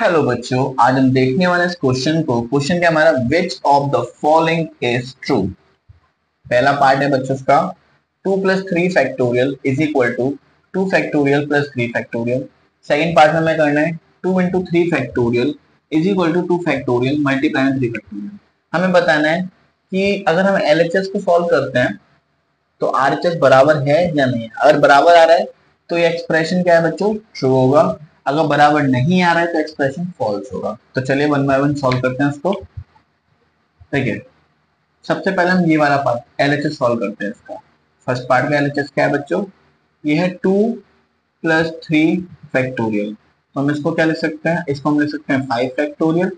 Hello बच्चों, आज हम देखने वाले इस क्वेश्चन को। क्वेश्चन क्या हमारा, which of the following is true. पहला पार्ट है बच्चों इसका, 2 plus 3 factorial is equal to 2 factorial plus 3 factorial. Second part में हमें करना है 2 into 3 factorial is equal to 2 factorial multiply 3 factorial. हमें बताना है कि अगर हम एलएचएस को सॉल्व करते हैं तो आरएचएस बराबर है या नहीं है। अगर बराबर आ रहा है तो ये एक्सप्रेशन क्या है बच्चों, ट्रू होगा। अगर बराबर नहीं आ रहा है तो एक्सप्रेशन फॉल्स होगा। तो चलिए वन बाय वन सॉल्व करते हैं इसको। ठीक है, सबसे पहले हम ये वाला पार्ट एलएचएस सॉल्व करते हैं इसका। फर्स्ट पार्ट का एलएचएस क्या है बच्चों, ये है 2 प्लस 3 फैक्टोरियल। तो हम इसको क्या लिख सकते हैं, इसको हम लिख सकते हैं 5 फैक्टोरियल।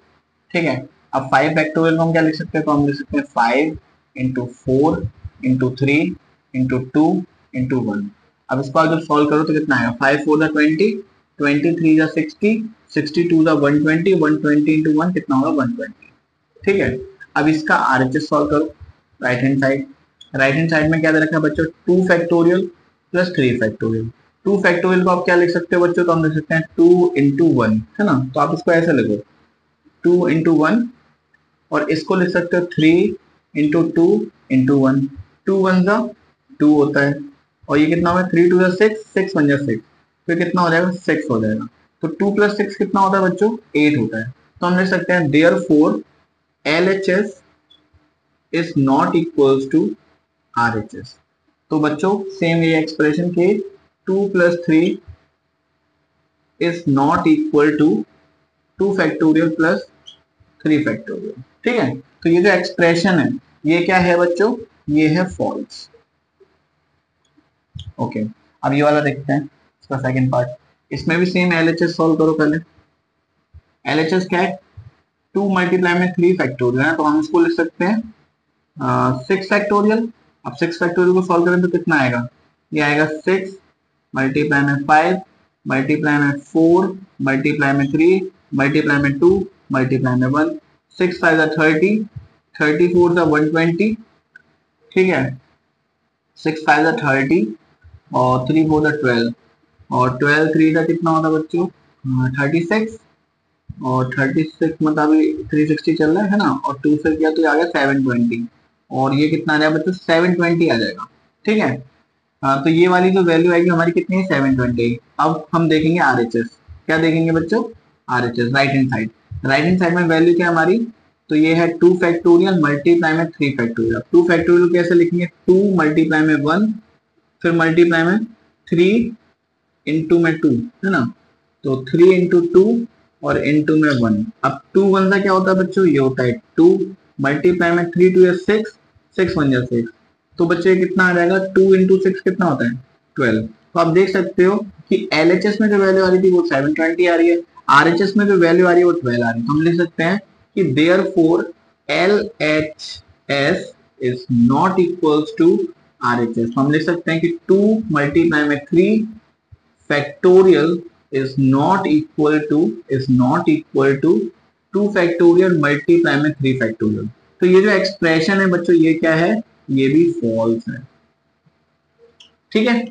ठीक है, अब 5 फैक्टोरियल को हम क्या लिख सकते हैं, तो हम लिख सकते हैं 5 इंटू 4 इंटू 3 इंटू 2 इंटू 1। अब इसको आप जब सॉल्व करो तो कितना आएगा, 5 4 20, 23 जा 60, 62 जा 120, 120 इंटू 1 कितना होगा 120। ठीक है, अब इसका आरएचएस सॉल्व करो right hand side. Right hand side में क्या दे रखा है बच्चों, 2 फैक्टोरियल प्लस 3 फैक्टोरियल। 2 फैक्टोरियल को आप क्या लिख सकते हो बच्चों, तो हम लिख सकते हैं 2 इंटू 1, है ना। तो आप इसको ऐसे लिखो 2 इंटू 1, और इसको लिख सकते हो 3 इंटू 2 इंटू 1। 2 1 जा 2 होता है, और ये कितना होगा 3 2 जा 6, 6 1 जा 6, तो कितना हो जाएगा 6 हो जाएगा। तो 2 प्लस 6 कितना होता है बच्चों, 8 होता है। तो हम लिख सकते हैं therefore LHS is not equals to RHS। तो बच्चों सेम ये एक्सप्रेशन के 2 plus 3 is not equal to 2 factorial plus 3 factorial. ठीक है, तो ये जो एक्सप्रेशन है ये क्या है बच्चों, ये है फॉल्स। ओके, अब ये वाला देखते हैं इसका सेकंड पार्ट। इसमें भी सेम LHS सॉल्व करो पहले। LHS क्या है, 2 मल्टीप्लाई में 3 फैक्टोरियल है, तो हम इसको लिख सकते हैं 6 फैक्टोरियल। अब 6 फैक्टोरियल को सॉल्व करें तो कितना आएगा, ये आएगा 6 मल्टीप्लाई में 5 मल्टीप्लाई में 4 मल्टीप्लाई में 3 मल्टीप्लाई में 2 मल्टीप्लाई में 1। 6 5 जा 30, 34 जा 120। ठीक है, 6 5 जा 30 और 3 4 जा 12, और 12 3 का कितना होता है बच्चों 36, और 36 मतलब अभी 360 चल रहा है ना, और 2 से किया तो आ गया 720, और ये कितना आ जाएगा बच्चों 720 आ जाएगा। ठीक है, तो ये वाली जो वैल्यू आएगी हमारी कितनी है 720। अब हम देखेंगे RHS, क्या देखेंगे बच्चों, RHS right hand side. Right hand side में वैल्यू क्या हमारी, तो ये है 2 फैक्टोरियल मल्टीप्लाई में 3 फैक्टोरियल। 2 फैक्टोरियल कैसे लिखेंगे, 2 मल्टीप्लाई में 1 फिर मल्टीप्लाई में 3 इंटू में 2, है ना। तो 3 इंटू 2 और इंटू में 1। अब 2 1 का क्या होता है बच्चों, ये होता है 2 मल्टीप्लाई में 3 2 6, 6 1 जा 6। तो बच्चे कितना आ जाएगा, 2 इंटू 6 कितना होता है 12। तो आप देख सकते हो कि LHS में जो वैल्यू आ रही थी वो 720 आ रही है, RHS में जो वैल्यू आ रही है वो 12 आ रही है। तो हम लिख सकते हैं कि therefore LHS is not equals to RHS। तो हम लिख सकते हैं कि 2 मल्टीप्लाई में 3 factorial is not equal to 2 factorial multiply में 3 फैक्टोरियल। तो ये जो एक्सप्रेशन है बच्चों ये क्या है, ये भी फॉल्स है। ठीक है,